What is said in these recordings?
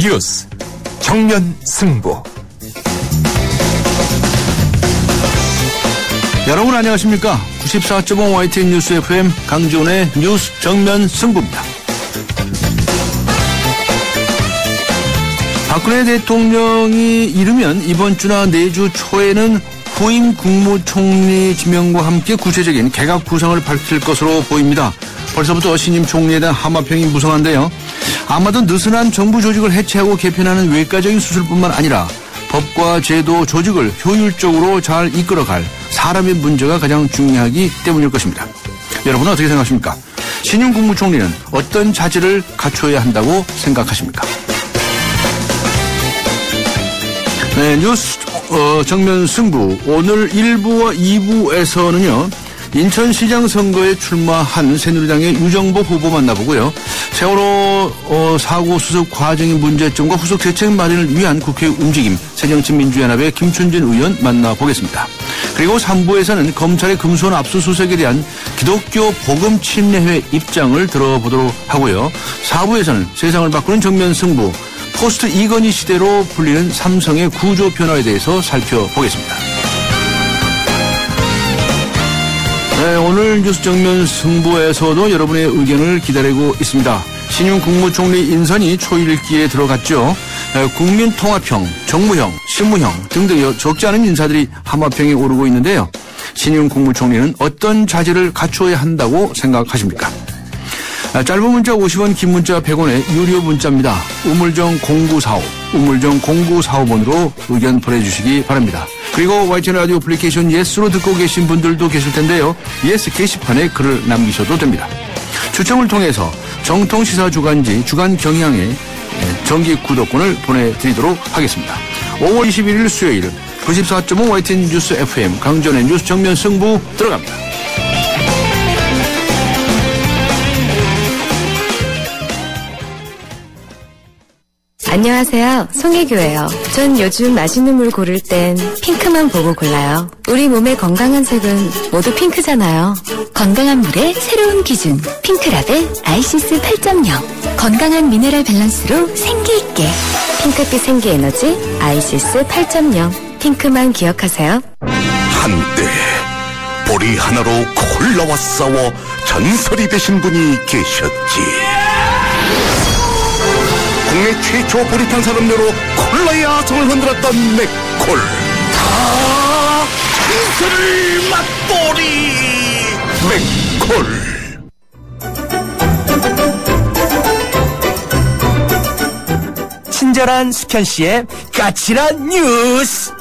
뉴스 정면 승부. 여러분 안녕하십니까? 94.5 YTN 뉴스 FM 강지훈의 뉴스 정면 승부입니다. 박근혜 대통령이 이르면 이번 주나 내주 초에는 후임 국무총리 지명과 함께 구체적인 개각 구상을 밝힐 것으로 보입니다. 벌써부터 신임 총리에 대한 하마평이 무성한데요. 아마도 느슨한 정부 조직을 해체하고 개편하는 외과적인 수술뿐만 아니라 법과 제도, 조직을 효율적으로 잘 이끌어갈 사람의 문제가 가장 중요하기 때문일 것입니다. 여러분은 어떻게 생각하십니까? 신임 국무총리는 어떤 자질을 갖춰야 한다고 생각하십니까? 네, 뉴스 정면 승부. 오늘 1부와 2부에서는요. 인천시장 선거에 출마한 새누리당의 유정복 후보 만나보고요. 세월호 사고 수습 과정의 문제점과 후속 대책 마련을 위한 국회 움직임, 새정치민주연합의 김춘진 의원 만나보겠습니다. 그리고 3부에서는 검찰의 금수원 압수수색에 대한 기독교 복음 침례회 입장을 들어보도록 하고요. 4부에서는 세상을 바꾸는 정면 승부, 포스트 이건희 시대로 불리는 삼성의 구조 변화에 대해서 살펴보겠습니다. 네, 오늘 뉴스 정면 승부에서도 여러분의 의견을 기다리고 있습니다. 신임 국무총리 인선이 초일기에 들어갔죠. 국민통합형, 정무형, 실무형 등등 적지 않은 인사들이 하마평에 오르고 있는데요. 신임 국무총리는 어떤 자질을 갖추어야 한다고 생각하십니까? 짧은 문자 50원, 긴 문자 100원의 유료 문자입니다. 우물정 0945, 우물정 0945번으로 의견 보내주시기 바랍니다. 그리고 YTN 라디오 애플리케이션 예스로 듣고 계신 분들도 계실 텐데요. 예스 게시판에 글을 남기셔도 됩니다. 추첨을 통해서 정통시사 주간지 주간경향의 정기 구독권을 보내드리도록 하겠습니다. 5월 21일 수요일 94.5 YTN 뉴스 FM 강전의 뉴스 정면 승부 들어갑니다. 안녕하세요. 송혜교예요. 전 요즘 맛있는 물 고를 땐 핑크만 보고 골라요. 우리 몸의 건강한 색은 모두 핑크잖아요. 건강한 물의 새로운 기준 핑크라벨 아이시스 8.0. 건강한 미네랄 밸런스로 생기있게. 핑크빛 생기에너지 아이시스 8.0. 핑크만 기억하세요. 한때 보리 하나로 콜라와 싸워 전설이 되신 분이 계셨지. 국내 최초 보리탄 산업료로 콜라의 아성을 흔들었던 맥콜. 다 전설을 맛보리 맥콜. 친절한 수현 씨의 까칠한 뉴스.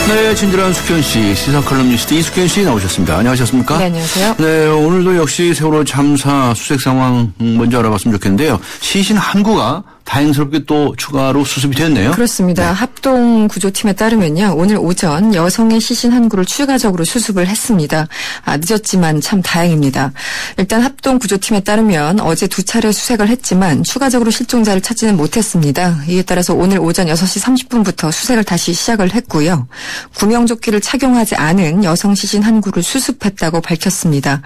네, 친절한 수현 씨, 시사 컬럼니스트 이수현 씨 나오셨습니다. 안녕하셨습니까? 네, 안녕하세요. 네, 오늘도 역시 세월호 참사 수색 상황 먼저 알아봤으면 좋겠는데요. 시신 한 구가 다행스럽게 또 추가로 수습이 됐네요. 그렇습니다. 네. 합동구조팀에 따르면요. 오늘 오전 여성의 시신 한 구를 추가적으로 수습을 했습니다. 늦었지만 참 다행입니다. 일단 합동구조팀에 따르면 어제 2차례 수색을 했지만 추가적으로 실종자를 찾지는 못했습니다. 이에 따라서 오늘 오전 6시 30분부터 수색을 다시 시작을 했고요. 구명조끼를 착용하지 않은 여성 시신 한 구를 수습했다고 밝혔습니다.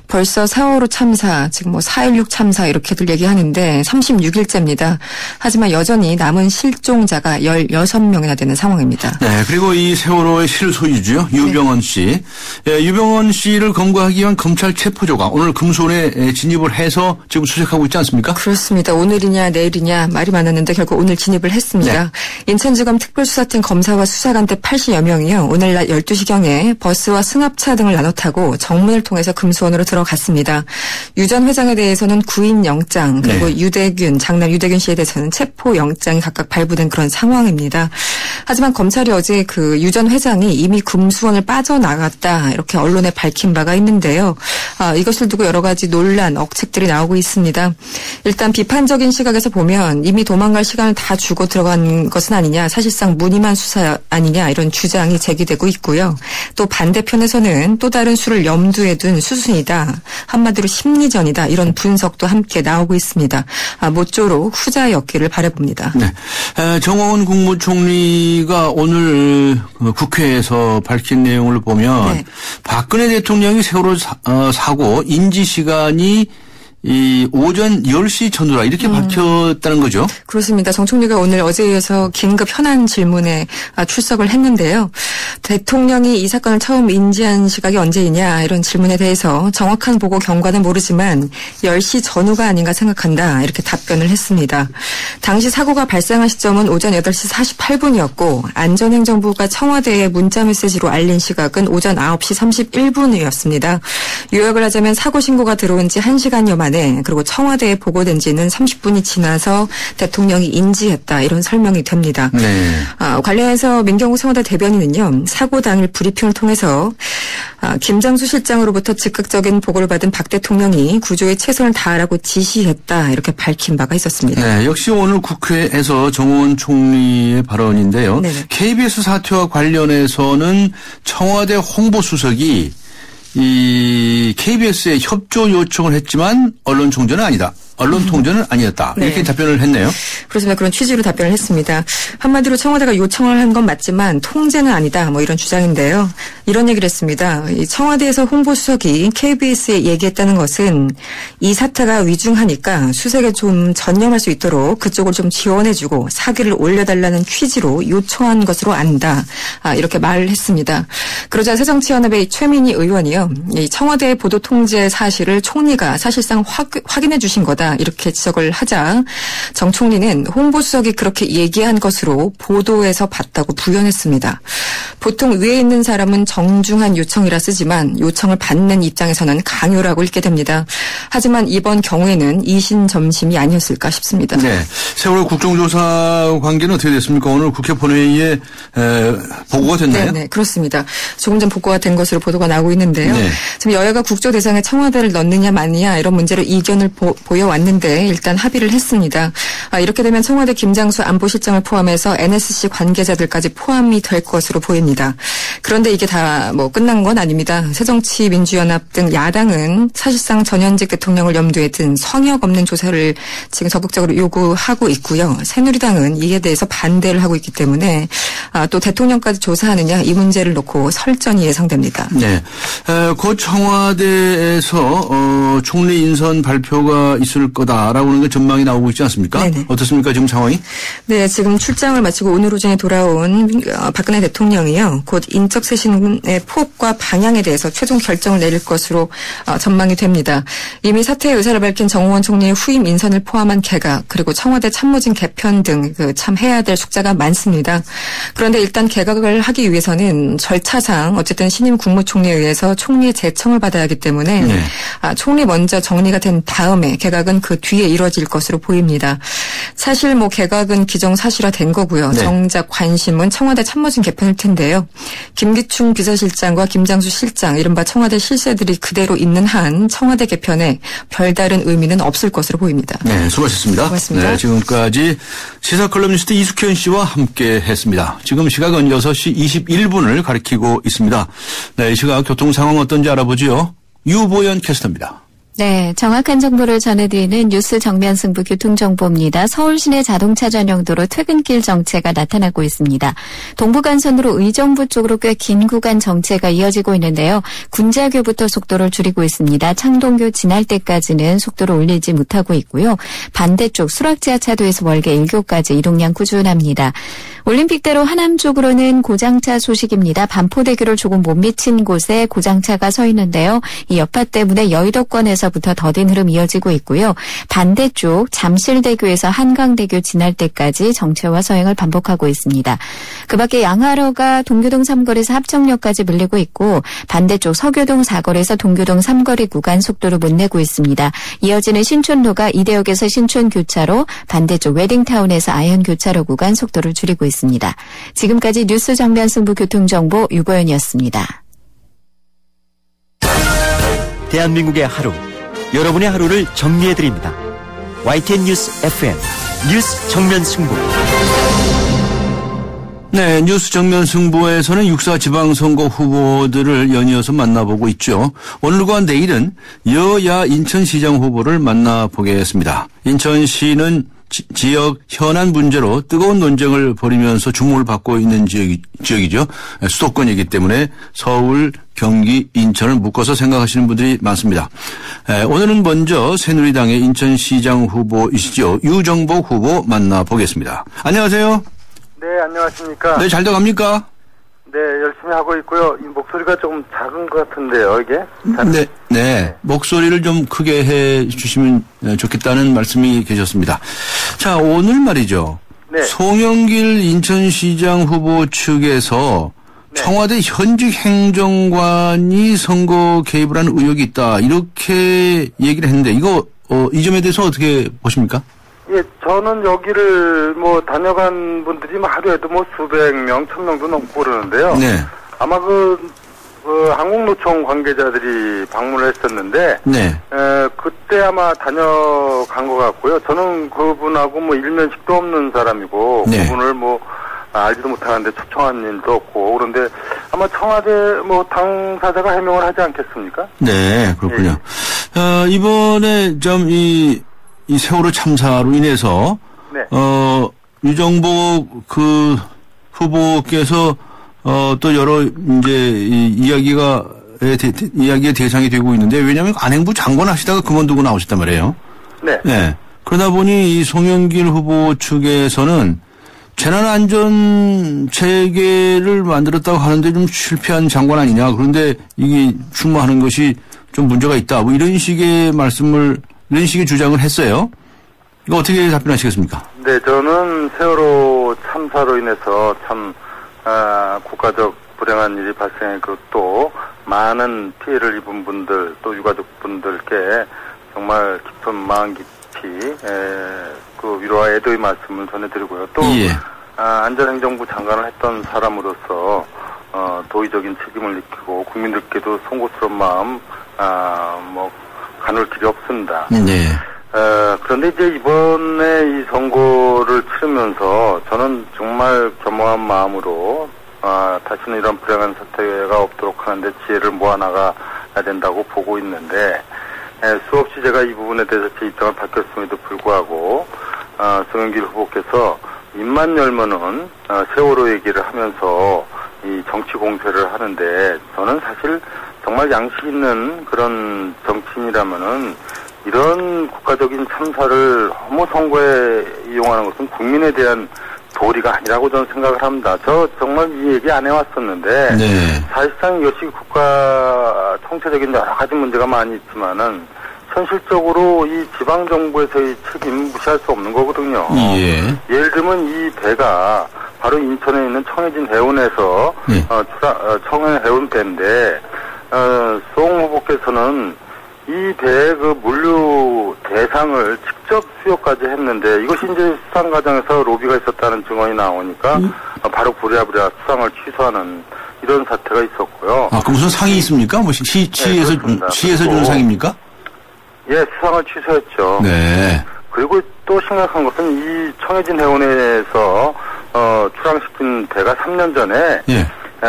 벌써 4.15 참사, 즉 4.16 참사 이렇게들 얘기하는데 36일째입니다. 하지만 여전히 남은 실종자가 16명이나 되는 상황입니다. 네, 그리고 이 세월호의 실소유주요. 유병헌 씨. 네, 유병헌 씨를 검거하기 위한 검찰 체포조가 오늘 금수원에 진입을 해서 지금 수색하고 있지 않습니까? 그렇습니다. 오늘이냐 내일이냐 말이 많았는데 결국 오늘 진입을 했습니다. 네. 인천지검 특별수사팀 검사와 수사관대 80여 명이요. 오늘 낮 12시경에 버스와 승합차 등을 나눠 타고 정문을 통해서 금수원으로 들어갔습니다. 유 전 회장에 대해서는 구인 영장 그리고 네. 유대균, 장남 유대균 씨에 대해서는 체포 영장이 각각 발부된 그런 상황입니다. 하지만 검찰이 어제 그 유 전 회장이 이미 금수원을 빠져나갔다 이렇게 언론에 밝힌 바가 있는데요. 이것을 두고 여러 가지 논란, 억측들이 나오고 있습니다. 일단 비판적인 시각에서 보면 이미 도망갈 시간을 다 주고 들어간 것은 아니냐, 사실상 무늬만 수사 아니냐 이런 주장이 제기되고 있고요. 또 반대편에서는 또 다른 수를 염두에 둔 수순이다. 한마디로 심리전이다. 이런 분석도 함께 나오고 있습니다. 모쪼록 후자였기를 바라봅니다. 네. 정호원 국무총리가 오늘 국회에서 밝힌 내용을 보면 네. 박근혜 대통령이 세월호 사고 인지 시간이 이 오전 10시 전후라 이렇게 밝혔다는 거죠. 그렇습니다. 정 총리가 오늘 어제에 이어서 긴급 현안 질문에 출석을 했는데요. 대통령이 이 사건을 처음 인지한 시각이 언제이냐 이런 질문에 대해서 정확한 보고 경과는 모르지만 10시 전후가 아닌가 생각한다 이렇게 답변을 했습니다. 당시 사고가 발생한 시점은 오전 8시 48분이었고 안전행정부가 청와대에 문자메시지로 알린 시각은 오전 9시 31분이었습니다. 요약을 하자면 사고 신고가 들어온 지 1시간여 만에 그리고 청와대에 보고된 지는 30분이 지나서 대통령이 인지했다 이런 설명이 됩니다. 네. 관련해서 민경욱 청와대 대변인은요. 사고 당일 브리핑을 통해서 김장수 실장으로부터 즉각적인 보고를 받은 박 대통령이 구조에 최선을 다하라고 지시했다 이렇게 밝힌 바가 있었습니다. 네, 역시 오늘 국회에서 정호원 총리의 발언인데요. 네네. KBS 사태와 관련해서는 청와대 홍보수석이 이 KBS에 협조 요청을 했지만 언론 총재는 아니다. 언론 통제는 아니었다. 이렇게 네. 답변을 했네요. 그렇습니다. 그런 취지로 답변을 했습니다. 한마디로 청와대가 요청을 한 건 맞지만 통제는 아니다. 뭐 이런 주장인데요. 이런 얘기를 했습니다. 이 청와대에서 홍보수석이 KBS에 얘기했다는 것은 이 사태가 위중하니까 수색에 좀 전념할 수 있도록 그쪽을 좀 지원해주고 사기를 올려달라는 취지로 요청한 것으로 안다. 이렇게 말을 했습니다. 그러자 새정치연합의 최민희 의원이요. 이 청와대의 보도 통제 사실을 총리가 사실상 확인해 주신 거다. 이렇게 지적을 하자 정 총리는 홍보수석이 그렇게 얘기한 것으로 보도에서 봤다고 부연했습니다. 보통 위에 있는 사람은 정중한 요청이라 쓰지만 요청을 받는 입장에서는 강요라고 읽게 됩니다. 하지만 이번 경우에는 이신점심이 아니었을까 싶습니다. 네, 세월호 국정조사 관계는 어떻게 됐습니까? 오늘 국회 본회의에 보고가 됐나요? 네, 그렇습니다. 조금 전 보고가 된 것으로 보도가 나오고 있는데요. 네. 지금 여야가 국조 대상에 청와대를 넣느냐 마느냐 이런 문제로 이견을 보여왔는데 일단 합의를 했습니다. 이렇게 되면 청와대 김장수 안보실장을 포함해서 NSC 관계자들까지 포함이 될 것으로 보입니다. 그런데 이게 다 뭐 끝난 건 아닙니다. 새정치민주연합 등 야당은 사실상 전현직 대통령을 염두에 둔 성역 없는 조사를 지금 적극적으로 요구하고 있고요. 새누리당은 이에 대해서 반대를 하고 있기 때문에 또 대통령까지 조사하느냐 이 문제를 놓고 설전이 예상됩니다. 네, 곧 청와대에서 총리 인선 발표가 있을 거다라고 하는 게 전망이 나오고 있지 않습니까? 네네. 어떻습니까 지금 상황이? 네, 지금 출장을 마치고 오늘 오전에 돌아온 박근혜 대통령이요. 곧 인적쇄신의 포업과 방향에 대해서 최종 결정을 내릴 것으로 전망이 됩니다. 이미 사퇴의 의사를 밝힌 정호원 총리의 후임 인선을 포함한 개각 그리고 청와대 참모진 개편 등 참 해야 될 숙제가 많습니다. 그런데 일단 개각을 하기 위해서는 절차상 어쨌든 신임 국무총리에 의해서 총리의 제청을 받아야 하기 때문에 네. 총리 먼저 정리가 된 다음에 개각은 그 뒤에 이루어질 것으로 보입니다. 사실 뭐 개각은 기정사실화된 거고요. 네. 정작 관심은 청와대 참모진 개편일 텐데요. 김기춘 비서실장과 김장수 실장 이른바 청와대 실세들이 그대로 있는 한 청와대 개편에 별다른 의미는 없을 것으로 보입니다. 네, 수고하셨습니다. 고맙습니다. 네, 지금까지 시사컬럼니스트 이숙현 씨와 함께했습니다. 지금 시각은 6시 21분을 가리키고 있습니다. 네, 이 시각 교통 상황 어떤지 알아보죠. 유보연 캐스터입니다. 네, 정확한 정보를 전해드리는 뉴스 정면 승부 교통정보입니다. 서울 시내 자동차 전용도로 퇴근길 정체가 나타나고 있습니다. 동부간선으로 의정부 쪽으로 꽤 긴 구간 정체가 이어지고 있는데요. 군자교부터 속도를 줄이고 있습니다. 창동교 지날 때까지는 속도를 올리지 못하고 있고요. 반대쪽 수락지하차도에서 월계 1교까지 이동량 꾸준합니다. 올림픽대로 하남 쪽으로는 고장차 소식입니다. 반포대교를 조금 못 미친 곳에 고장차가 서 있는데요. 이 여파 때문에 여의도권에서 부터 더딘 흐름 이어지고 있고요. 반대쪽 잠실대교에서 한강대교 지날 때까지 정체와 서행을 반복하고 있습니다. 그 밖에 양화로가 동교동 3거리에서 합정역까지 밀리고 있고 반대쪽 서교동 4거리에서 동교동 3거리 구간 속도를 못 내고 있습니다. 이어지는 신촌로가 이대역에서 신촌교차로 반대쪽 웨딩타운에서 아현교차로 구간 속도를 줄이고 있습니다. 지금까지 뉴스 정면 승부 교통정보 유보연이었습니다. 대한민국의 하루, 여러분의 하루를 정리해드립니다. YTN 뉴스 FM 뉴스 정면 승부. 네, 뉴스 정면 승부에서는 6.4 지방선거 후보들을 연이어서 만나보고 있죠. 오늘과 내일은 여야 인천시장 후보를 만나보겠습니다. 인천시는 지역 현안 문제로 뜨거운 논쟁을 벌이면서 주목을 받고 있는 지역이죠. 수도권이기 때문에 서울, 경기, 인천을 묶어서 생각하시는 분들이 많습니다. 오늘은 먼저 새누리당의 인천시장 후보이시죠. 유정복 후보 만나보겠습니다. 안녕하세요. 네, 안녕하십니까. 네, 잘 돼갑니까? 네, 열심히 하고 있고요. 이 목소리가 좀 작은 것 같은데요, 이게? 네. 목소리를 좀 크게 해 주시면 좋겠다는 말씀이 계셨습니다. 자, 오늘 말이죠. 네. 송영길 인천시장 후보 측에서 네. 청와대 현직 행정관이 선거 개입을 한 의혹이 있다. 이렇게 얘기를 했는데 이거 이 점에 대해서 어떻게 보십니까? 예, 저는 여기를 다녀간 분들이 하루에도 수백 명, 1000명도 넘고 그러는데요. 네. 아마 항공노총 관계자들이 방문을 했었는데, 네. 그때 아마 다녀간 것 같고요. 저는 그분하고 일면식도 없는 사람이고, 네. 그분을 알지도 못하는데 초청한 일도 없고, 그런데 아마 청와대 당사자가 해명을 하지 않겠습니까? 네, 그렇군요. 예. 이번에 이 세월호 참사로 인해서 네. 유정복 후보께서 또 여러 이야기의 대상이 되고 있는데 왜냐하면 안행부 장관 하시다가 그만두고 나오셨단 말이에요. 네. 네. 그러다 보니 이 송영길 후보 측에서는 재난안전 체계를 만들었다고 하는데 좀 실패한 장관 아니냐. 그런데 이게 출마하는 것이 좀 문제가 있다. 이런 식의 이런 식의 주장을 했어요. 이거 어떻게 답변하시겠습니까? 네, 저는 세월호 참사로 인해서 참 국가적 불행한 일이 발생했고 또 많은 피해를 입은 분들 또 유가족분들께 정말 깊은 마음 깊이 위로와 애도의 말씀을 전해드리고요. 또 예. 안전행정부 장관을 했던 사람으로서 도의적인 책임을 느끼고 국민들께도 송구스러운 마음 가눌 길이 없습니다. 네. 그런데 이제 이번에 이 선거를 치르면서 저는 정말 겸허한 마음으로 다시는 이런 불행한 사태가 없도록 하는데 지혜를 모아나가야 된다고 보고 있는데 수없이 제가 이 부분에 대해서 제 입장을 밝혔음에도 불구하고 송영길 후보께서 입만 열면은 세월호 얘기를 하면서 이 정치 공세를 하는데 저는 사실 정말 양식 있는 그런 정치인이라면은 이런 국가적인 참사를 혐오 선거에 이용하는 것은 국민에 대한 도리가 아니라고 저는 생각을 합니다. 저 정말 이 얘기 안 해왔었는데 네. 사실상 이것이 국가 총체적인 여러 가지 문제가 많이 있지만은 현실적으로 이 지방 정부에서의 책임 무시할 수 없는 거거든요. 예. 예를 들면 이 배가 바로 인천에 있는 청해진 해운에서 청해 해운배인데 송 후보께서는 이 배의 물류 대상을 직접 수여까지 했는데 이것이 이제 수상 과정에서 로비가 있었다는 증언이 나오니까 바로 부랴부랴 수상을 취소하는 이런 사태가 있었고요. 그 무슨 상이 있습니까? 시에서 주는 상입니까? 예, 수상을 취소했죠. 네. 그리고 또 심각한 것은 이 청해진 해운에서 출항시킨 배가 3년 전에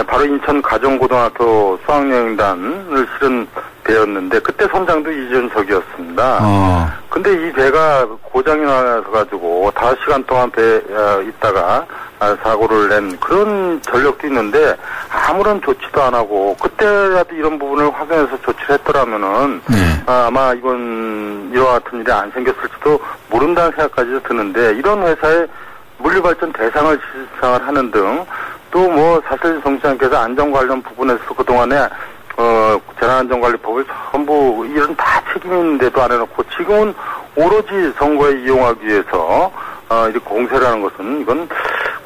바로 인천 가정고등학교 수학여행단을 실은 배였는데 그때 선장도 이준석이었습니다. 근데 이 배가 고장이 나가지고 5시간 동안 배에 있다가 사고를 낸 그런 전력도 있는데 아무런 조치도 안 하고 그때라도 이런 부분을 확인해서 조치를 했더라면은 아마 이와 같은 일이 안 생겼을지도 모른다는 생각까지도 드는데 이런 회사에 물류발전 대상을 지상을 하는 등 또 사실 정치장께서 안전 관련 부분에서 그동안에 재난안전관리법을 전부 이런 다 책임이 있는데도 안 해놓고 지금은 오로지 선거에 이용하기 위해서 이렇게 공세를 하는 것은 이건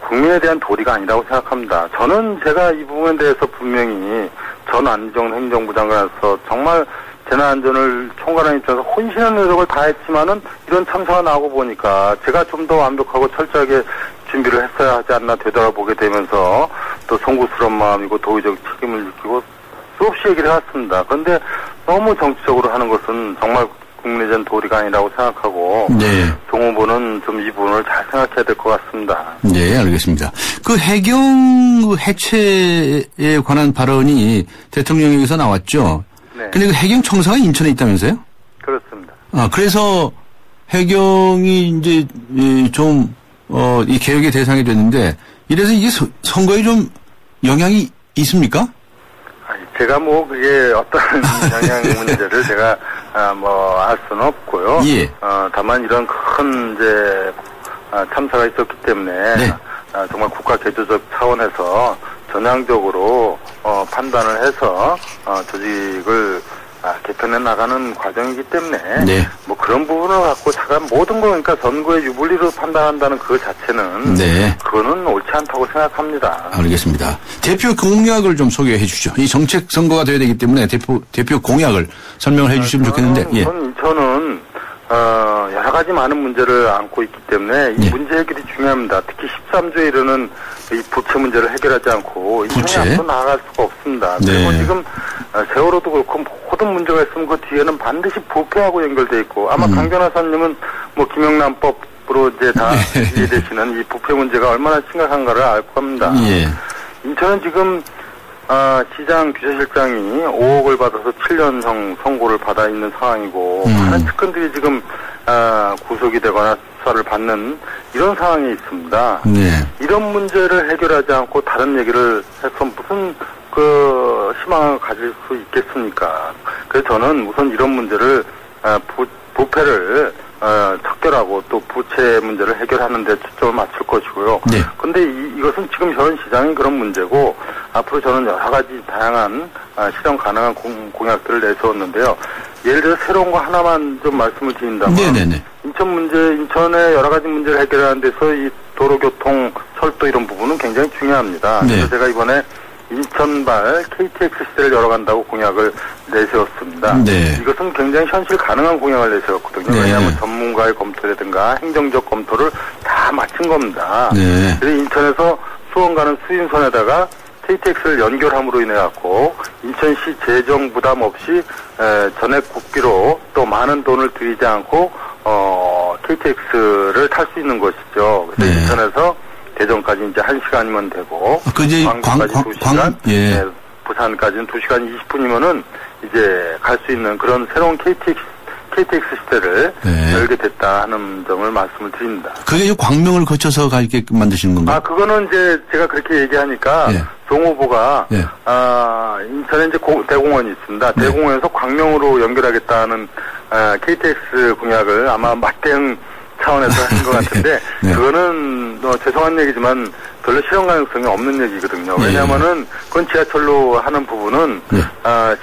국민에 대한 도리가 아니라고 생각합니다. 저는 제가 이 부분에 대해서 분명히 전 안전 행정부 장관으로서 정말 재난안전을 총괄하는 입장에서 혼신의 노력을 다했지만은 이런 참사가 나오고 보니까 제가 좀 더 완벽하고 철저하게 준비를 했어야 하지 않나 되돌아보게 되면서 또 송구스러운 마음이고 도의적 책임을 느끼고 수없이 얘기를 해왔습니다. 그런데 너무 정치적으로 하는 것은 정말 국민에 대한 도리가 아니라고 생각하고 송 후보는 좀 이 부분을 잘 생각해야 될 것 같습니다. 네, 알겠습니다. 그 해경 해체에 관한 발언이 대통령에게서 나왔죠. 네. 근데 그 해경 청사가 인천에 있다면서요? 그렇습니다. 그래서 해경이 이제 좀 이 개혁의 대상이 됐는데 이래서 이게 선거에 좀 영향이 있습니까? 제가 뭐 그게 어떤 영향 문제를 제가 알 수는 없고요. 예. 다만 이런 큰 이제 참사가 있었기 때문에 네. 정말 국가 개조적 차원에서 전향적으로 판단을 해서 조직을 개편해 나가는 과정이기 때문에 네. 뭐 그런 부분을 갖고 제가 모든 거 그러니까 선거의 유불리로 판단한다는 그 자체는 네. 그거는 옳지 않다고 생각합니다. 알겠습니다. 대표 공약을 좀 소개해 주시죠. 이 정책 선거가 돼야 되기 때문에 대표 공약을 설명을 해 주시면 좋겠는데. 예. 우선 인천은 여러 가지 많은 문제를 안고 있기 때문에 이 문제 해결이 중요합니다. 특히 13조에 이르는 이 부채 문제를 해결하지 않고 인천이 앞으로 나아갈 수가 없습니다. 네. 그리고 지금 세월호도 그렇고 모든 문제가 있으면 그 뒤에는 반드시 부패하고 연결돼 있고 아마 강변호사님은 뭐 김영란법으로 이제 다 이해되시는 이 부패 문제가 얼마나 심각한가를 알 겁니다. 예. 인천은 지금 시장 규제실장이 5억을 받아서 7년형 선고를 받아 있는 상황이고 많은 측근들이 지금 구속이 되거나 수사를 받는 이런 상황이 있습니다. 네. 이런 문제를 해결하지 않고 다른 얘기를 해서 무슨 희망을 가질 수 있겠습니까? 그래서 저는 우선 이런 문제를 부패를 척결하고 또 부채 문제를 해결하는 데 초점을 맞출 것이고요. 네. 근데 이것은 지금 현 시장이 그런 문제고 앞으로 저는 여러 가지 다양한 실현 가능한 공약들을 내세웠는데요. 예를 들어 새로운 거 하나만 좀 말씀을 드린다면 네네네. 인천의 여러 가지 문제를 해결하는 데서 이 도로교통, 철도 이런 부분은 굉장히 중요합니다. 네. 그래서 제가 이번에 인천발 KTX 시대를 열어간다고 공약을 내세웠습니다. 네. 이것은 굉장히 현실 가능한 공약을 내세웠거든요. 네. 왜냐하면 전문가의 검토라든가 행정적 검토를 다 마친 겁니다. 네. 그래서 인천에서 수원 가는 수인선에다가 KTX를 연결함으로 인해 갖고 인천시 재정 부담 없이 전액 국비로 또 많은 돈을 들이지 않고 KTX를 탈 수 있는 것이죠. 그래서 네. 인천에서 대전까지 이제 1시간이면 되고 이제 광주까지 2시간, 예. 네, 부산까지는 2시간 20분이면은 이제 갈 수 있는 그런 새로운 KTX 시대를 네. 열게 됐다 하는 점을 말씀을 드립니다. 그게 이제 광명을 거쳐서 가게 만드시는 건가요? 그거는 이제 제가 그렇게 얘기하니까 예. 송 후보가 예. 인천에 이제 대공원이 있습니다. 네. 대공원에서 광명으로 연결하겠다는 KTX 공약을 아마 맞대응 차원에서 한 것 같은데 네. 그거는 죄송한 얘기지만 별로 실현 가능성이 없는 얘기거든요. 네. 왜냐하면은 그건 지하철로 하는 부분은 네.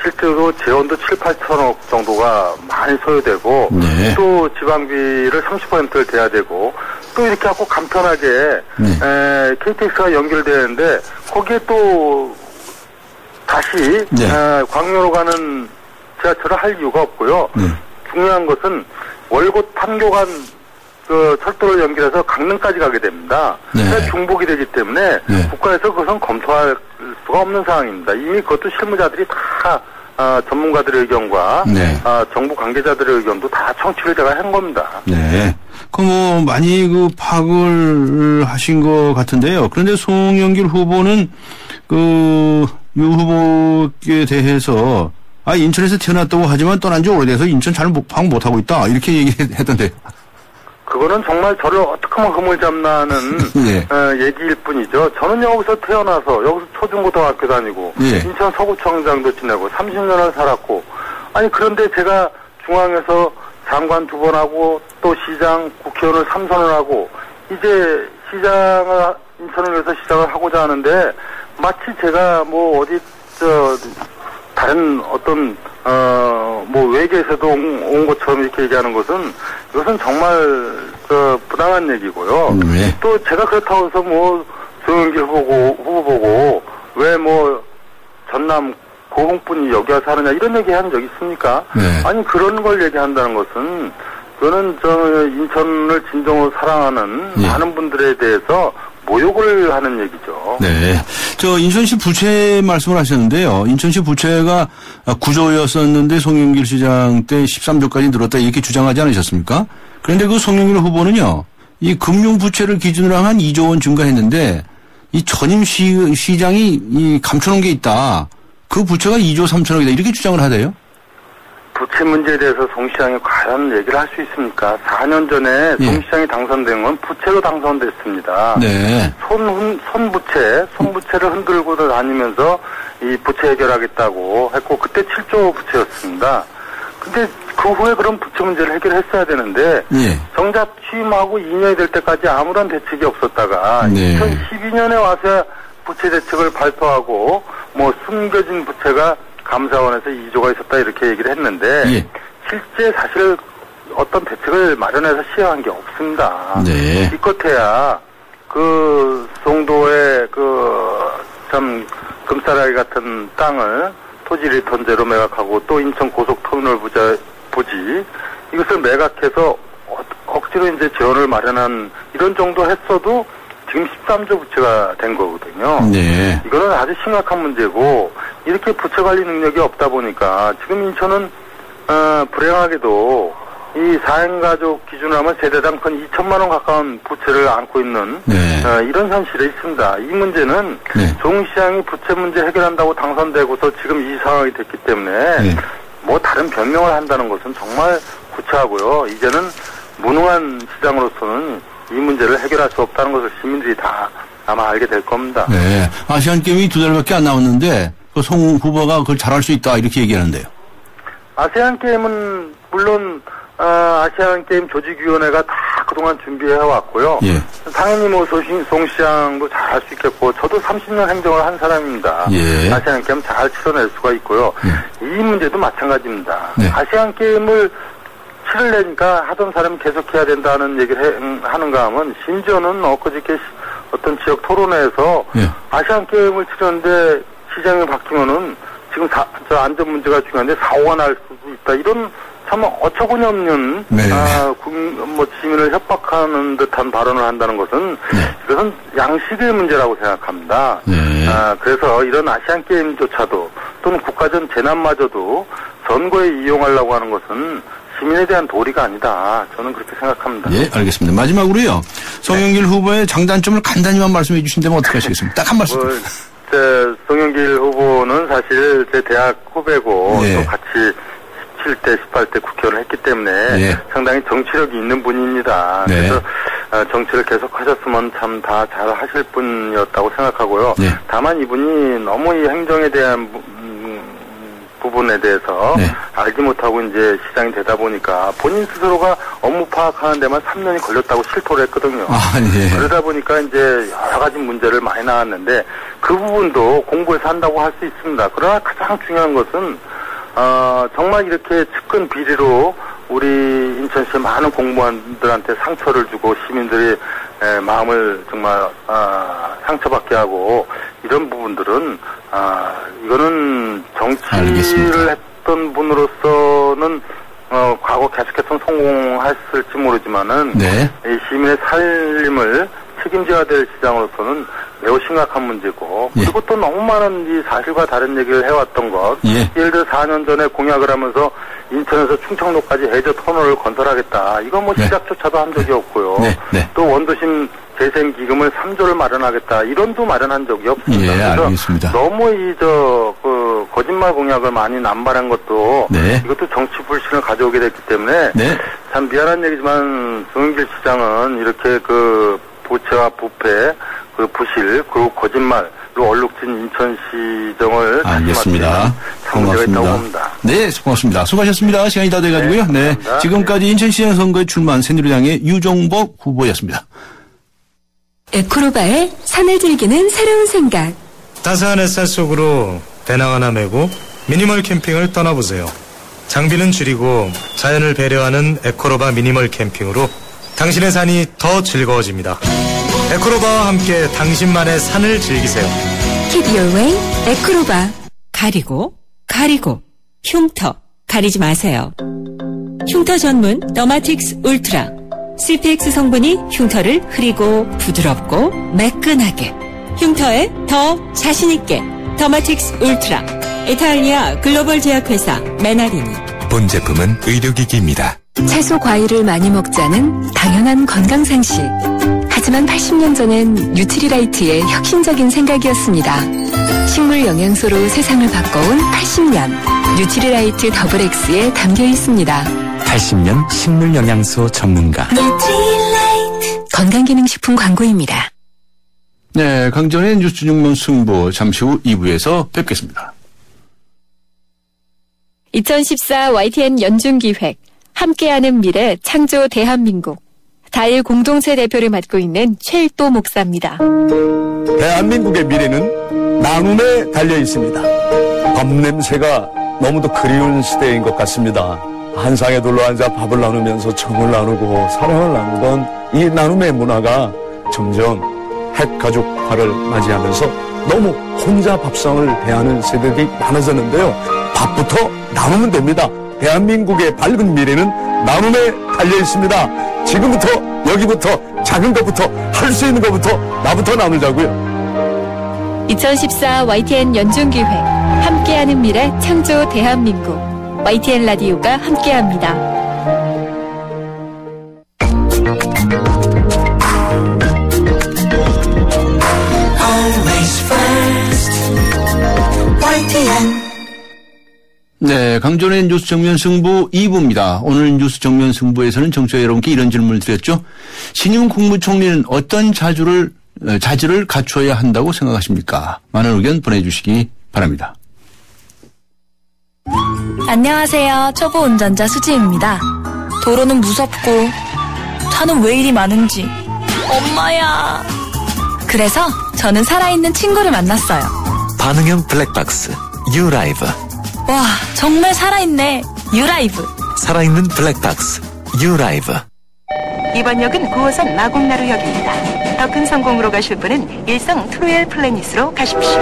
실제로 재원도 7, 8천억 정도가 많이 소요되고 네. 또 지방비를 30%를 대야 되고 또 이렇게 하고 간편하게 네. KTX가 연결되는데 거기에 또 다시 네. 광명으로 가는 지하철을 할 이유가 없고요. 네. 중요한 것은 월곶 판교간 철도를 연결해서 강릉까지 가게 됩니다. 네. 그래서 중복이 되기 때문에 네. 국가에서 그것은 검토할 수가 없는 상황입니다. 이미 그것도 실무자들이 다 전문가들의 의견과 네. 정부 관계자들의 의견도 다 청취를 제가 한 겁니다. 네. 많이 파악을 하신 것 같은데요. 그런데 송영길 후보는 유 후보에 대해서 인천에서 태어났다고 하지만 떠난 지 오래돼서 인천 잘 파악 못하고 있다. 이렇게 얘기했던데. 그거는 정말 저를 어떻게 하면 흠을 잡나는 네. 얘기일 뿐이죠. 저는 여기서 태어나서 여기서 초중고등학교 다니고 네. 인천 서구청장도 지내고 30년을 살았고 그런데 제가 중앙에서 장관 2번 하고 또 시장 국회의원을 3선을 하고 이제 인천을 위해서 시장을 하고자 하는데 마치 제가 다른 어떤 외계에서도 온 것처럼 이렇게 얘기하는 것은 이것은 정말 부당한 얘기고요. 네. 또 제가 그렇다고 해서 조영길 후보 보고 왜 전남 고흥분이 여기 와서 하느냐 이런 얘기 한 적 있습니까? 네. 아니 그런 걸 얘기한다는 것은 그거는 인천을 진정으로 사랑하는 네. 많은 분들에 대해서 모욕을 하는 얘기죠. 네. 인천시 부채 말씀을 하셨는데요. 인천시 부채가 9조였었는데 송영길 시장 때 13조까지 늘었다 이렇게 주장하지 않으셨습니까? 그런데 그 송영길 후보는요. 이 금융 부채를 기준으로 한 2조 원 증가했는데 이 전임 시장이 감춰놓은 게 있다. 그 부채가 2조 3천억이다. 이렇게 주장을 하대요. 부채 문제에 대해서 송 시장이 과연 얘기를 할 수 있습니까? 4년 전에 송 시장이 당선된 건 부채로 당선됐습니다. 네. 손부채를 흔들고 다니면서 이 부채 해결하겠다고 했고, 그때 7조 부채였습니다. 근데 그 후에 그런 부채 문제를 해결했어야 되는데, 정작 취임하고 2년이 될 때까지 아무런 대책이 없었다가, 2012년에 와서 부채 대책을 발표하고, 뭐 숨겨진 부채가 감사원에서 2조가 있었다 이렇게 얘기를 했는데 실제 사실 어떤 대책을 마련해서 시행한 게 없습니다. 기껏해야 그 송도의 그 참 금싸라기 같은 땅을 토지 리턴제로 매각하고 또 인천 고속터미널 부지 이것을 매각해서 억지로 이제 재원을 마련한 이런 정도 했어도 지금 13조 부채가 된 거거든요. 이거는 아주 심각한 문제고 이렇게 부채 관리 능력이 없다 보니까 지금 인천은 불행하게도 이 4인 가족 기준으로 하면 세대당 건 2천만 원 가까운 부채를 안고 있는 이런 현실에 있습니다. 이 문제는 송 시장이 부채 문제 해결한다고 당선되고서 지금 이 상황이 됐기 때문에 뭐 다른 변명을 한다는 것은 정말 구차하고요. 이제는 무능한 시장으로서는 이 문제를 해결할 수 없다는 것을 시민들이 다 아마 알게 될 겁니다. 아시안게임이 2달밖에 안 남았는데 그 송 후보가 그걸 잘할 수 있다 이렇게 얘기하는데요. 아시안게임은 물론 아시안게임 조직위원회가 다 그동안 준비해왔고요. 당연히 뭐 송 시장도 잘할 수 있겠고 저도 30년 행정을 한 사람입니다. 아시안게임 잘 치러낼 수가 있고요. 이 문제도 마찬가지입니다. 아시안게임을 치르려니까 하던 사람이 계속 해야 된다는 얘기를 하는가 하면 심지어는 엊그저께 어떤 지역 토론회에서 아시안게임을 치르는데 시장이 바뀌면은 지금 저 안전 문제가 중요한데 사고가 날 수도 있다. 이런 참 어처구니없는 뭐 시민을 협박하는 듯한 발언을 한다는 것은 이것은 양식의 문제라고 생각합니다. 그래서 이런 아시안게임조차도 또는 국가전 재난마저도 선거에 이용하려고 하는 것은 시민에 대한 도리가 아니다. 저는 그렇게 생각합니다. 알겠습니다. 마지막으로요. 송영길 후보의 장단점을 간단히만 말씀해 주신다면 어떻게 하시겠습니까? 딱 한 말씀. 송영길 후보는 사실 제 대학 후배고 또 같이 17대, 18대 국회의원을 했기 때문에 상당히 정치력이 있는 분입니다. 그래서 정치를 계속 하셨으면 참 다 잘 하실 분이었다고 생각하고요. 다만 이분이 너무 이 행정에 대한 부분에 대해서 알지 못하고 이제 시장이 되다 보니까 본인 스스로가 업무 파악하는 데만 3년이 걸렸다고 실토를 했거든요. 그러다 보니까 이제 여러 가지 문제를 많이 나왔는데 그 부분도 공부해서 한다고 할 수 있습니다. 그러나 가장 중요한 것은 정말 이렇게 측근 비리로 우리 인천시의 많은 공무원들한테 상처를 주고 시민들이 마음을 정말 상처받게 하고 이런 부분들은 이거는 정치를 했던 분으로서는 과거 계속해서 성공했을지 모르지만은 이 시민의 살림을 책임져야 될 시장으로서는 매우 심각한 문제고 그리고 또 너무 많은 이 사실과 다른 얘기를 해왔던 것 예를 들어 4년 전에 공약을 하면서 인천에서 충청도까지 해저 터널을 건설하겠다. 이거 뭐 시작조차도 한 적이 없고요. 또 원도심 재생기금을 3조를 마련하겠다. 이런도 마련한 적이 없습니다. 그래서 알겠습니다. 너무 거짓말 공약을 많이 남발한 것도 이것도 정치 불신을 가져오게 됐기 때문에 참 미안한 얘기지만 송영길 시장은 이렇게 그 부채와 부패, 그 부실, 그리고 거짓말로 얼룩진 인천시정을 알겠습니다. 참 문제가 있다고 봅니다. 고맙습니다. 수고하셨습니다. 시간이 다 돼가지고요. 지금까지 인천시장 선거에 출마한 새누리당의 유종복 후보였습니다. 에코로바의 산을 즐기는 새로운 생각. 따스한 햇살 속으로 배낭 하나 메고 미니멀 캠핑을 떠나보세요. 장비는 줄이고 자연을 배려하는 에코로바 미니멀 캠핑으로 당신의 산이 더 즐거워집니다. 에코로바와 함께 당신만의 산을 즐기세요. Keep your way, 에코로바. 가리고 흉터 가리지 마세요. 흉터 전문 더마틱스 울트라. CPX 성분이 흉터를 흐리고 부드럽고 매끈하게, 흉터에 더 자신있게. 더마틱스 울트라. 이탈리아 글로벌 제약회사 메나리니. 본 제품은 의료기기입니다. 채소 과일을 많이 먹자는 당연한 건강상식. 하지만 80년 전엔 뉴트리라이트의 혁신적인 생각이었습니다. 식물 영양소로 세상을 바꿔온 80년 뉴트리라이트 더블 X에 담겨 있습니다. 80년 식물 영양소 전문가. 뉴트리라이트 건강기능식품 광고입니다. 네, 강전의 뉴스 중문 승부 잠시 후 2부에서 뵙겠습니다. 2014 YTN 연중기획 함께하는 미래 창조 대한민국 다일 공동체 대표를 맡고 있는 최일도 목사입니다. 대한민국의 미래는 나눔에 달려 있습니다. 밥 냄새가 너무도 그리운 시대인 것 같습니다. 한 상에 둘러앉아 밥을 나누면서 정을 나누고 사랑을 나누던 이 나눔의 문화가 점점 핵가족화를 맞이하면서 너무 혼자 밥상을 대하는 세대들이 많아졌는데요. 밥부터 나누면 됩니다. 대한민국의 밝은 미래는 나눔에 달려 있습니다. 지금부터 여기부터 작은 것부터 할 수 있는 것부터 나부터 나누자고요. 2014 YTN 연중기획 함께하는 미래 창조 대한민국 YTN 라디오가 함께합니다. 네, 강전의 뉴스 정면 승부 2부입니다. 오늘 뉴스 정면 승부에서는 청취자 여러분께 이런 질문을 드렸죠. 신임 국무총리는 어떤 자질을 갖춰야 한다고 생각하십니까? 많은 의견 보내주시기 바랍니다. 안녕하세요. 초보 운전자 수지입니다. 도로는 무섭고 차는 왜 이리 많은지 엄마야. 그래서 저는 살아있는 친구를 만났어요. 반응형 블랙박스 유라이브. 와, 정말 살아있네. 유라이브. 살아있는 블랙박스 유라이브. 이번 역은 9호선 마곡나루역입니다. 더 큰 성공으로 가실 분은 일성 트루엘 플래닛으로 가십시오.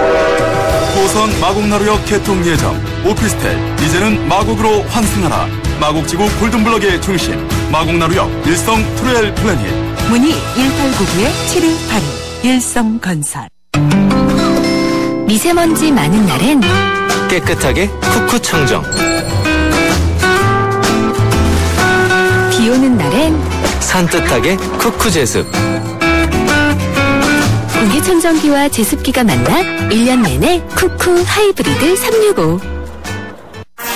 9호선 마곡나루역 개통 예정. 오피스텔 이제는 마곡으로 환승하라. 마곡지구 골든블럭의 중심 마곡나루역 일성 트루엘 플래닛. 문의 1899-7282 일성건설. 미세먼지 많은 날엔 깨끗하게 쿠쿠 청정. 비 오는 날엔 산뜻하게 쿠쿠 제습. 공기청정기와 제습기가 만나 1년 내내 쿠쿠 하이브리드 365.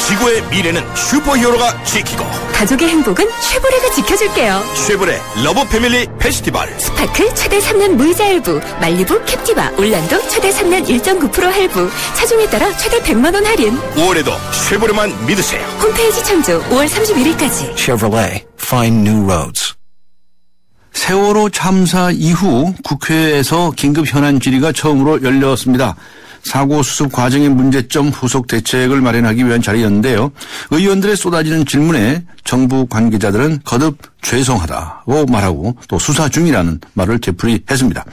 지구의 미래는 슈퍼히어로가 지키고 가족의 행복은 쉐보레가 지켜줄게요. 쉐보레 러브 패밀리 페스티벌. 스파크 최대 3년 무이자 할부, 말리부 캡티바 올란도 최대 3년 1.9% 할부, 차종에 따라 최대 100만 원 할인. 5월에도 쉐보레만 믿으세요. 홈페이지 참조 5월 31일까지. Chevrolet, find new roads. 세월호 참사 이후 국회에서 긴급 현안 질의가 처음으로 열렸습니다. 사고 수습 과정의 문제점 후속 대책을 마련하기 위한 자리였는데요. 의원들의 쏟아지는 질문에 정부 관계자들은 거듭 죄송하다고 말하고 또 수사 중이라는 말을 되풀이했습니다.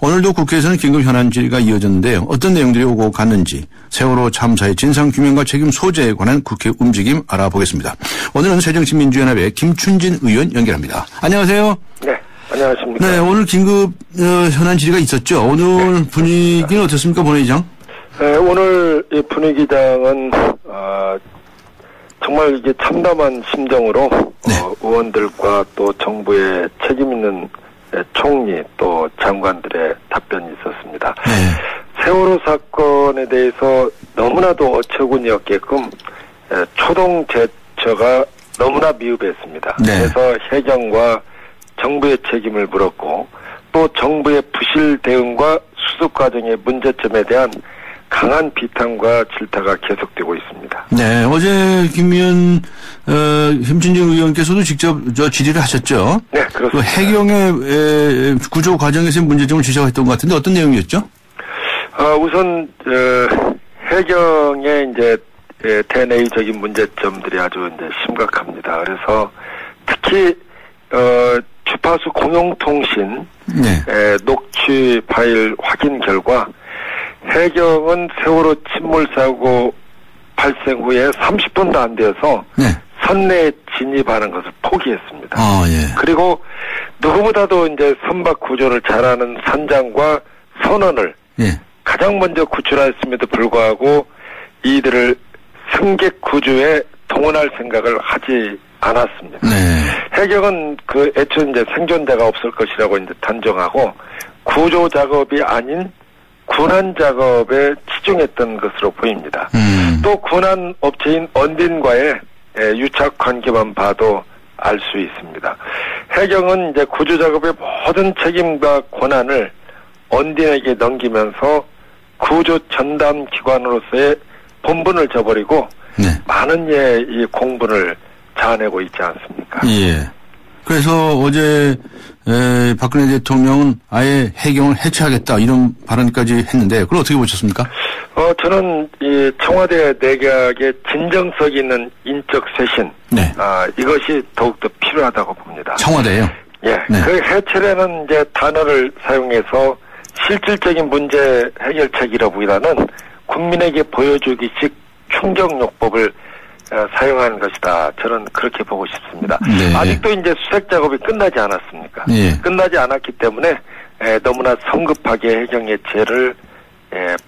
오늘도 국회에서는 긴급 현안 질의가 이어졌는데요. 어떤 내용들이 오고 갔는지 세월호 참사의 진상규명과 책임 소재에 관한 국회 움직임 알아보겠습니다. 오늘은 새정치민주연합의 김춘진 의원 연결합니다. 안녕하세요. 네. 안녕하십니까. 네, 오늘 긴급 현안 질의가 있었죠. 오늘 분위기는 어떻습니까, 본회의장? 네, 오늘 이 분위기장은 정말 이게 참담한 심정으로 의원들과 또 정부의 책임 있는 총리 또 장관들의 답변이 있었습니다. 세월호 사건에 대해서 너무나도 어처구니없게끔 초동 제처가 너무나 미흡했습니다. 그래서 해경과 정부의 책임을 물었고 또 정부의 부실 대응과 수습 과정의 문제점에 대한 강한 비판과 질타가 계속되고 있습니다. 네, 어제 김미연 김춘진 의원께서도 직접 질의를 하셨죠? 네, 그렇습니다. 그 해경의 구조 과정에서의 문제점을 지적했던 것 같은데 어떤 내용이었죠? 우선 해경의 이제 대내적인 문제점들이 아주 이제 심각합니다. 그래서 특히 주파수 공용통신 녹취 파일 확인 결과 해경은 세월호 침몰사고 발생 후에 30분도 안 되어서 선내에 진입하는 것을 포기했습니다. 그리고 누구보다도 이제 선박 구조를 잘하는 선장과 선원을 가장 먼저 구출하였음에도 불구하고 이들을 승객 구조에 동원할 생각을 하지 않았습니다. 해경은 그 애초에 이제 생존자가 없을 것이라고 이제 단정하고 구조 작업이 아닌 군안 작업에 치중했던 것으로 보입니다. 또 군안 업체인 언딘과의 유착 관계만 봐도 알 수 있습니다. 해경은 이제 구조 작업의 모든 책임과 권한을 언딘에게 넘기면서 구조 전담 기관으로서의 본분을 저버리고 많은 이 공분을 자아내고 있지 않습니까? 예. 그래서 어제 박근혜 대통령은 아예 해경을 해체하겠다 이런 발언까지 했는데 그걸 어떻게 보셨습니까? 저는 이 청와대 내각의 진정성 있는 인적 쇄신, 이것이 더욱더 필요하다고 봅니다. 청와대요? 예. 그 해체라는 이제 단어를 사용해서 실질적인 문제 해결책이라기보다는 국민에게 보여주기식 충격요법을 사용한 것이다. 저는 그렇게 보고 싶습니다. 아직도 이제 수색 작업이 끝나지 않았습니까? 끝나지 않았기 때문에 너무나 성급하게 해경 해체를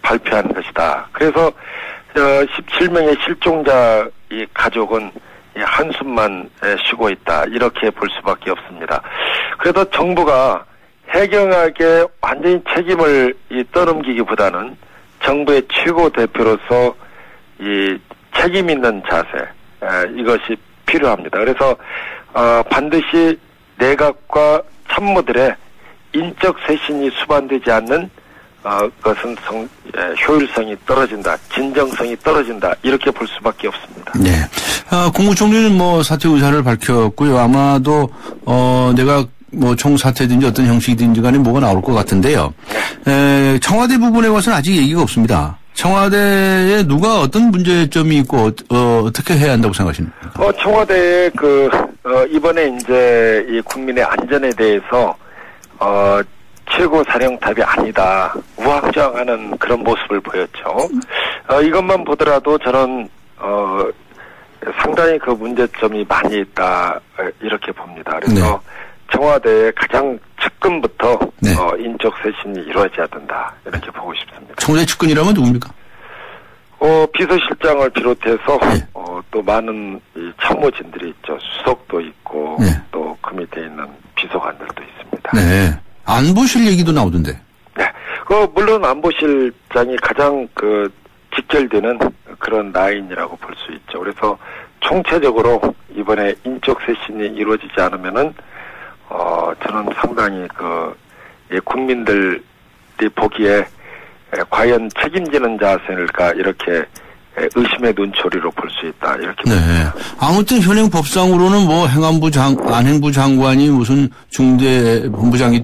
발표한 것이다. 그래서 17명의 실종자 이 가족은 한숨만 쉬고 있다. 이렇게 볼 수밖에 없습니다. 그래서 정부가 해경에게 완전히 책임을 떠넘기기보다는 정부의 최고 대표로서 이 책임 있는 자세 이것이 필요합니다. 그래서 반드시 내각과 참모들의 인적 쇄신이 수반되지 않는 것은 효율성이 떨어진다, 진정성이 떨어진다 이렇게 볼 수밖에 없습니다. 네. 국무총리는 뭐 사퇴 의사를 밝혔고요. 아마도 내가 뭐 총사퇴든지 어떤 형식이든지 간에 뭐가 나올 것 같은데요. 청와대 부분에 와서는 아직 얘기가 없습니다. 청와대에 누가 어떤 문제점이 있고 어떻게 해야 한다고 생각하십니까? 청와대에 이번에 이제 이 국민의 안전에 대해서 최고 사령탑이 아니다 우왕좌왕하는 그런 모습을 보였죠. 이것만 보더라도 저는 상당히 그 문제점이 많이 있다 이렇게 봅니다. 그래서 청와대의 가장 측근부터 인적 쇄신이 이루어져야 된다 이렇게 보고 싶습니다. 청와대 측근이라면 누굽니까? 비서실장을 비롯해서 또 많은 이 참모진들이 있죠. 수석도 있고 또 그 밑에 있는 비서관들도 있습니다. 네. 안보실 얘기도 나오던데. 네. 물론 안보실장이 가장 직결되는 그런 라인이라고 볼 수 있죠. 그래서 총체적으로 이번에 인적 쇄신이 이루어지지 않으면은 저는 상당히 국민들이 보기에 과연 책임지는 자세일까 이렇게 의심의 눈초리로 볼 수 있다 이렇게 봅니다. 아무튼 현행 법상으로는 뭐 안행부 장관이 무슨 중대 본부장이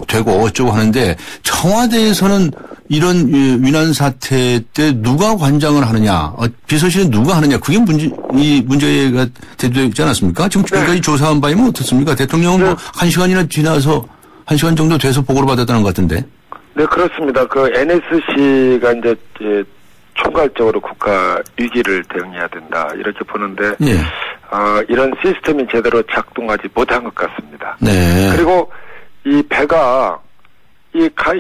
되고 어쩌고 하는데 청와대에서는 이런 위난 사태 때 누가 관장을 하느냐, 비서실은 누가 하느냐 그게 문제가 되지 않았습니까? 지금까지 조사한 바이면 어떻습니까? 대통령은 뭐 1시간이나 지나서 1시간 정도 돼서 보고를 받았다는 것 같은데. 네, 그렇습니다. NSC가 이제 총괄적으로 국가 위기를 대응해야 된다 이렇게 보는데 이런 시스템이 제대로 작동하지 못한 것 같습니다. 그리고 이 배가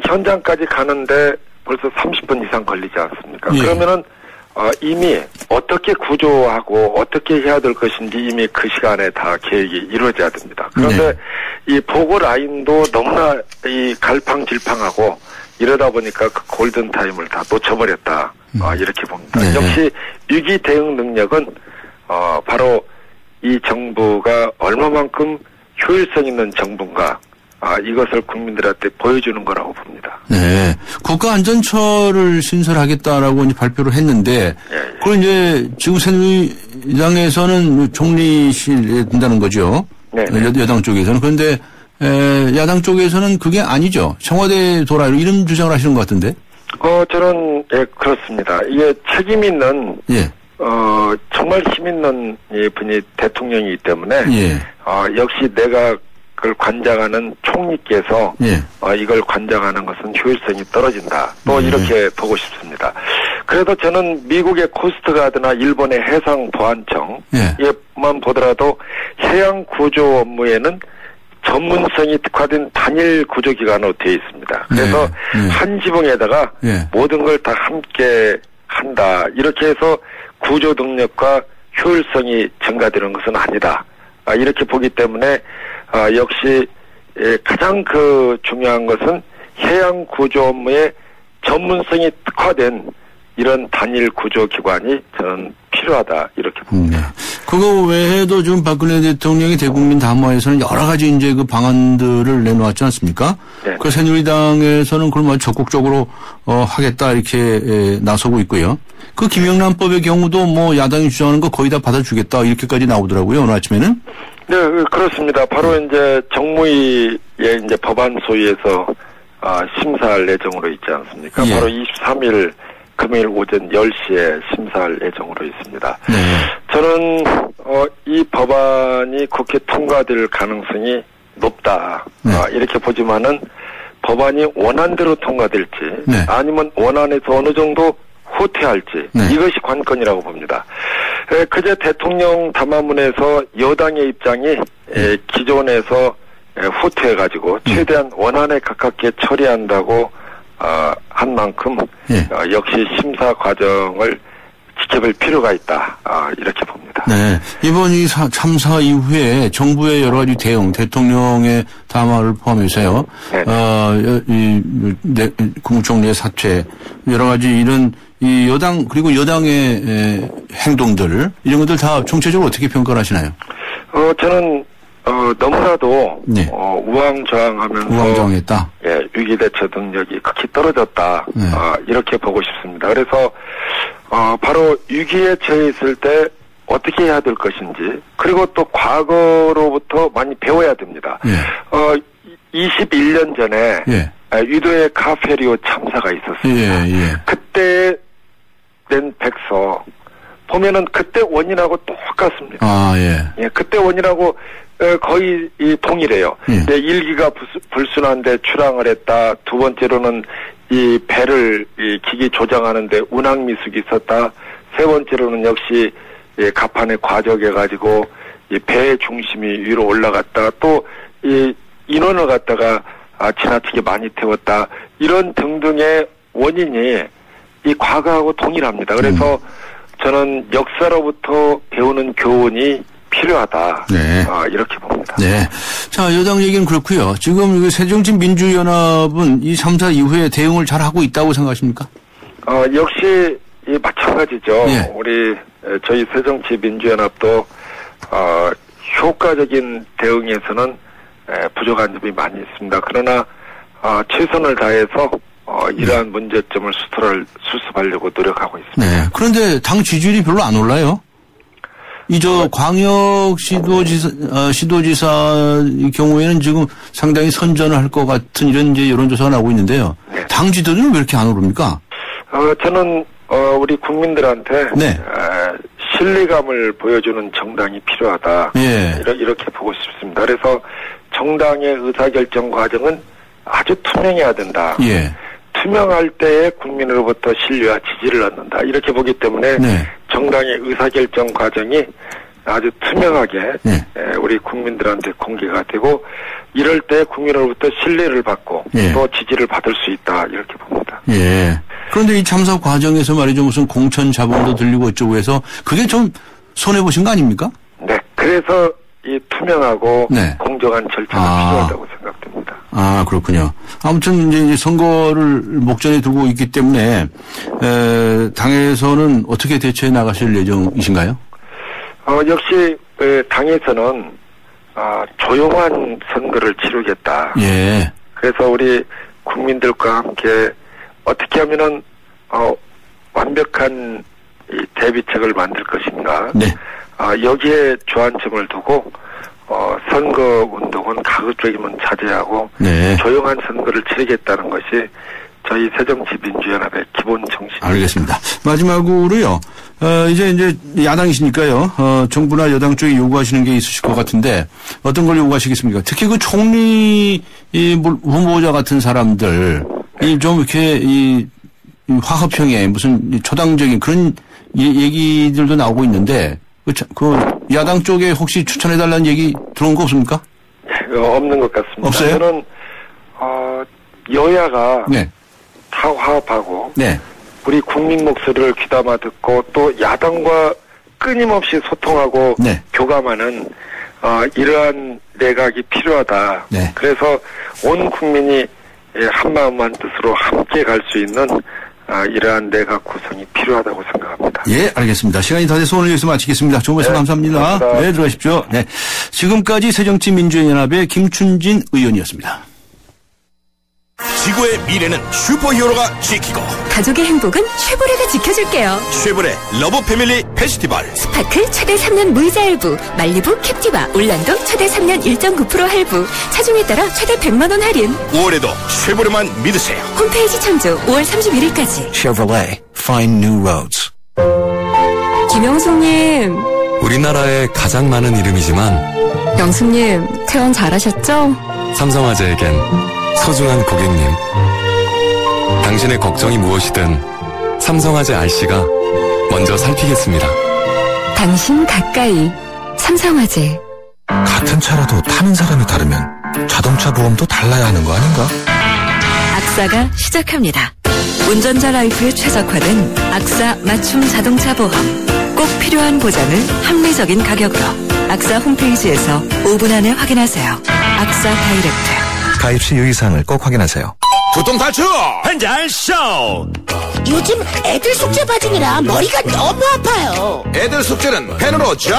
현장까지 가는데 벌써 30분 이상 걸리지 않습니까? 그러면은 이미 어떻게 구조하고 어떻게 해야 될 것인지 이미 그 시간에 다 계획이 이루어져야 됩니다. 그런데 이 보고 라인도 너무나 이 갈팡질팡하고 이러다 보니까 그 골든타임을 다 놓쳐버렸다. 이렇게 봅니다. 역시 위기 대응 능력은 바로 이 정부가 얼마만큼 효율성 있는 정부인가 이것을 국민들한테 보여주는 거라고 봅니다. 네. 국가안전처를 신설하겠다라고 이제 발표를 했는데 그걸 이제 지금 새누리당에서는 총리실에 둔다는 거죠. 여당 쪽에서는. 그런데 야당 쪽에서는 그게 아니죠. 청와대에 돌아 이런 주장을 하시는 것 같은데. 저는 그렇습니다. 이게 책임 있는 정말 힘 있는 분이 대통령이기 때문에 역시 내가 그걸 관장하는 총리께서 이걸 관장하는 것은 효율성이 떨어진다. 또 이렇게 보고 싶습니다. 그래도 저는 미국의 코스트가드나 일본의 해상보안청만 보더라도 해양 구조 업무에는 전문성이 특화된 단일 구조기관으로 되어 있습니다. 그래서 한 지붕에다가 모든 걸 다 함께 한다. 이렇게 해서 구조 능력과 효율성이 증가되는 것은 아니다. 이렇게 보기 때문에 역시 가장 중요한 것은 해양 구조 업무의 전문성이 특화된 이런 단일 구조 기관이 저는 필요하다 이렇게 봅니다. 그거 외에도 지금 박근혜 대통령이 대국민 담화에서는 여러 가지 이제 그 방안들을 내놓았지 않습니까? 네. 그 새누리당에서는 그걸 적극적으로 하겠다 이렇게 나서고 있고요. 그 김영란법의 경우도 뭐 야당이 주장하는 거 거의 다 받아주겠다 이렇게까지 나오더라고요 오늘 아침에는. 네, 그렇습니다. 바로 이제 정무위의 이제 법안 소위에서 심사할 예정으로 있지 않습니까? 예. 바로 23일 금요일 오전 10시에 심사할 예정으로 있습니다. 네. 저는 이 법안이 국회 통과될 가능성이 높다. 네. 이렇게 보지만은 법안이 원안대로 통과될지 네. 아니면 원안에서 어느 정도 후퇴할지 네. 이것이 관건이라고 봅니다. 그제 대통령 담화문에서 여당의 입장이 기존에서 후퇴해가지고 최대한 원안에 가깝게 처리한다고 한 만큼 역시 심사 과정을 지켜볼 필요가 있다 이렇게 봅니다. 네, 이번 이 참사 이후에 정부의 여러 가지 대응, 대통령의 담화를 포함해서요. 국무총리의 사퇴, 여러 가지 이런 이 여당 그리고 여당의 행동들 이런 것들 다 총체적으로 어떻게 평가를 하시나요? 저는 너무나도 우왕좌왕하면서 우왕좌왕했다. 예, 위기 대처 능력이 극히 떨어졌다. 이렇게 보고 싶습니다. 그래서 바로 위기에 처해 있을 때 어떻게 해야 될 것인지 그리고 또 과거로부터 많이 배워야 됩니다. 21년 전에 유도의 카페리오 참사가 있었습니다. 그때 낸 백서 보면은 그때 원인하고 똑같습니다. 그때 원인하고 거의 동일해요. 일기가 불순한데 출항을 했다. 두 번째로는 이 배를 기기 조정하는데 운항 미숙이 있었다. 세 번째로는 역시 갑판에 과적해가지고 이 배의 중심이 위로 올라갔다. 또 이 인원을 갖다가 지나치게 많이 태웠다. 이런 등등의 원인이 이 과거하고 동일합니다. 그래서 저는 역사로부터 배우는 교훈이 필요하다. 이렇게 봅니다. 네. 자, 여당 얘기는 그렇고요. 지금 새정치민주연합은 이 3사 이후에 대응을 잘 하고 있다고 생각하십니까? 역시 마찬가지죠. 저희 새정치민주연합도 효과적인 대응에서는 부족한 점이 많이 있습니다. 그러나 최선을 다해서 이러한 문제점을 수습하려고 노력하고 있습니다. 네. 그런데 당 지지율이 별로 안 올라요? 광역 시도지사 경우에는 지금 상당히 선전을 할 것 같은 이런 이제 여론조사가 나오고 있는데요. 당 지지율은 왜 이렇게 안 오릅니까? 저는 우리 국민들한테 신뢰감을 보여주는 정당이 필요하다. 이렇게 보고 싶습니다. 그래서 정당의 의사결정 과정은 아주 투명해야 된다. 투명할 때에 국민으로부터 신뢰와 지지를 얻는다. 이렇게 보기 때문에 정당의 의사결정 과정이 아주 투명하게 우리 국민들한테 공개가 되고 이럴 때 국민으로부터 신뢰를 받고 또 지지를 받을 수 있다. 이렇게 봅니다. 그런데 이 참사 과정에서 말이죠. 무슨 공천 자본도 들리고 어쩌고 해서 그게 좀 손해보신 거 아닙니까? 네. 그래서 이 투명하고 공정한 절차가 필요하다고 생각됩니다. 그렇군요. 아무튼 이제 선거를 목전에 두고 있기 때문에 당에서는 어떻게 대처해 나가실 예정이신가요? 역시 당에서는 조용한 선거를 치르겠다. 그래서 우리 국민들과 함께 어떻게 하면은 완벽한 이 대비책을 만들 것인가. 여기에 주안점을 두고 선거 운동은 가급적이면 자제하고 조용한 선거를 치르겠다는 것이 저희 새정치민주연합의 기본 정신입니다. 알겠습니다. 마지막으로요. 이제 야당이시니까요. 정부나 여당 쪽에 요구하시는 게 있으실 것 같은데 어떤 걸 요구하시겠습니까? 특히 그 총리 후보자 같은 사람들 좀 이렇게 화합형의 무슨 초당적인 그런 얘기들도 나오고 있는데 그 야당 쪽에 혹시 추천해달라는 얘기 들어온 거 없습니까? 없는 것 같습니다. 없어요? 저는 여야가 다 화합하고 우리 국민 목소리를 귀담아 듣고 또 야당과 끊임없이 소통하고 교감하는 이러한 내각이 필요하다. 네. 그래서 온 국민이 한마음 한뜻으로 함께 갈 수 있는 이러한 내각 구성이 필요하다고 생각합니다. 예, 알겠습니다. 시간이 다 돼서 오늘 여기서 마치겠습니다. 좋은 말씀 감사합니다. 감사합니다. 네, 들어가십시오. 네. 지금까지 새정치민주연합의 김춘진 의원이었습니다. 지구의 미래는 슈퍼히어로가 지키고 가족의 행복은 쉐보레가 지켜줄게요. 쉐보레 러브 패밀리 페스티벌 스파크 최대 3년 무이자 할부, 말리부 캡티바, 올란도 최대 3년 1.9% 할부, 차종에 따라 최대 100만 원 할인. 5월에도 쉐보레만 믿으세요. 홈페이지 참조 5월 31일까지. Chevrolet, find new roads. 김영숙님. 우리나라에 가장 많은 이름이지만 영숙님, 퇴원 잘하셨죠? 삼성화재에겐 소중한 고객님. 당신의 걱정이 무엇이든 삼성화재 RC가 먼저 살피겠습니다. 당신 가까이 삼성화재. 같은 차라도 타는 사람이 다르면 자동차 보험도 달라야 하는 거 아닌가? 악사가 시작합니다. 운전자 라이프에 최적화된 악사 맞춤 자동차 보험. 꼭 필요한 보장을 합리적인 가격으로. 악사 홈페이지에서 5분 안에 확인하세요. 악사 다이렉트. 가입 시 유의사항을 꼭 확인하세요. 두통 탈출 한잔 쇼. 요즘 애들 숙제 받으느라 머리가 너무 아파요. 애들 숙제는 펜으로 잘,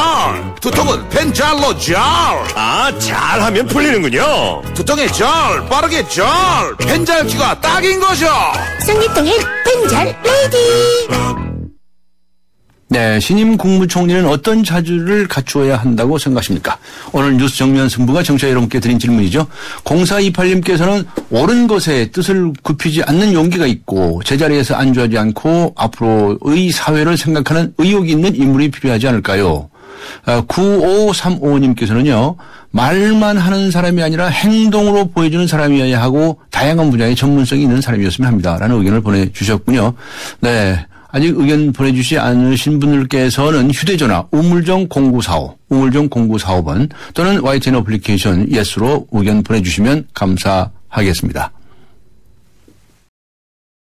두통은 펜잘로 잘. 잘하면 풀리는군요. 두통에 잘, 빠르게 잘, 펜잘기가 딱인 거죠. 쌍리통엔 펜잘 레이디. 네, 신임 국무총리는 어떤 자질을 갖추어야 한다고 생각하십니까? 오늘 뉴스 정면 승부가 청취자 여러분께 드린 질문이죠. 0428님께서는 옳은 것에 뜻을 굽히지 않는 용기가 있고 제자리에서 안주하지 않고 앞으로의 사회를 생각하는 의욕이 있는 인물이 필요하지 않을까요? 9535님께서는요. 말만 하는 사람이 아니라 행동으로 보여주는 사람이어야 하고 다양한 분야의 전문성이 있는 사람이었으면 합니다. 라는 의견을 보내주셨군요. 네. 아직 의견 보내주시지 않으신 분들께서는 휴대전화 우물정 0945, 우물정 0945번 또는 YTN 어플리케이션 예스로 의견 보내주시면 감사하겠습니다.